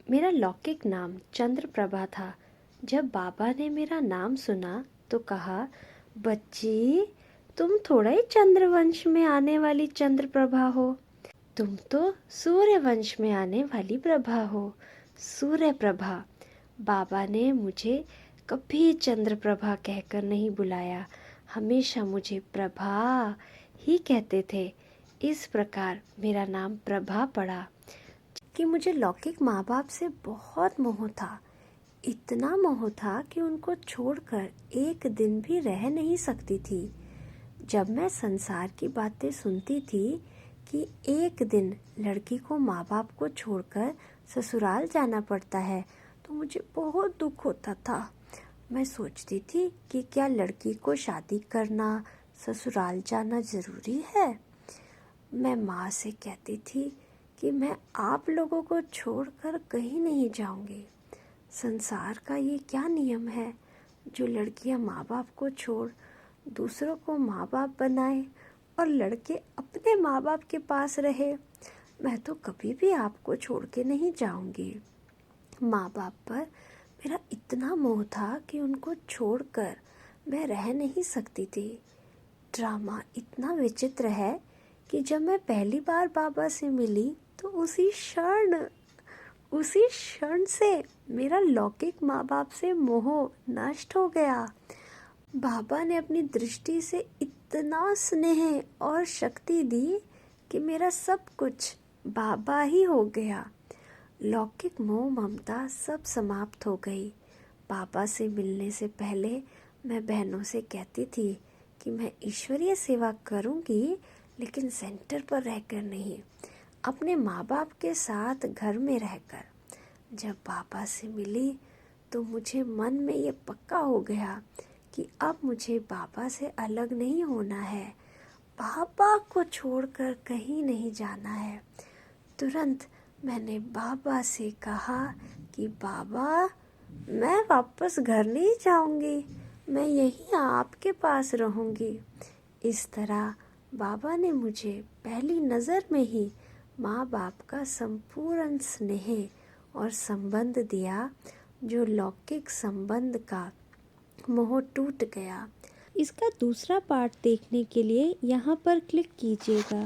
मेरा लौकिक नाम चंद्रप्रभा था। जब बाबा ने मेरा नाम सुना तो कहा, बच्ची, तुम थोड़ा ही चंद्रवंश में आने वाली चंद्रप्रभा हो, तुम तो सूर्यवंश में आने वाली प्रभा हो, सूर्य प्रभा। बाबा ने मुझे कभी चंद्रप्रभा कहकर नहीं बुलाया, हमेशा मुझे प्रभा ही कहते थे। इस प्रकार मेरा नाम प्रभा पड़ा कि मुझे लौकिक माँ बाप से बहुत मोह था। इतना मोह था कि उनको छोड़कर एक दिन भी रह नहीं सकती थी। जब मैं संसार की बातें सुनती थी कि एक दिन लड़की को माँ बाप को छोड़कर ससुराल जाना पड़ता है, तो मुझे बहुत दुख होता था। मैं सोचती थी कि क्या लड़की को शादी करना, ससुराल जाना ज़रूरी है। मैं माँ से कहती थी कि मैं आप लोगों को छोड़कर कहीं नहीं जाऊंगी। संसार का ये क्या नियम है जो लड़कियां माँ बाप को छोड़ दूसरों को माँ बाप बनाए और लड़के अपने माँ बाप के पास रहे। मैं तो कभी भी आपको छोड़ के नहीं जाऊंगी। माँ बाप पर मेरा इतना मोह था कि उनको छोड़कर मैं रह नहीं सकती थी। ड्रामा इतना विचित्र है कि जब मैं पहली बार बाबा से मिली तो उसी क्षण से मेरा लौकिक माँ बाप से मोह नष्ट हो गया। बाबा ने अपनी दृष्टि से इतना स्नेह और शक्ति दी कि मेरा सब कुछ बाबा ही हो गया। लौकिक मोह ममता सब समाप्त हो गई। बाबा से मिलने से पहले मैं बहनों से कहती थी कि मैं ईश्वरीय सेवा करूंगी, लेकिन सेंटर पर रहकर नहीं, अपने माँ बाप के साथ घर में रहकर। जब बाबा से मिली तो मुझे मन में ये पक्का हो गया कि अब मुझे बाबा से अलग नहीं होना है, बाबा को छोड़कर कहीं नहीं जाना है। तुरंत मैंने बाबा से कहा कि बाबा, मैं वापस घर नहीं जाऊंगी, मैं यहीं आपके पास रहूंगी। इस तरह बाबा ने मुझे पहली नज़र में ही माँ बाप का संपूर्ण स्नेह और संबंध दिया, जो लौकिक संबंध का मोह टूट गया। इसका दूसरा पार्ट देखने के लिए यहाँ पर क्लिक कीजिएगा।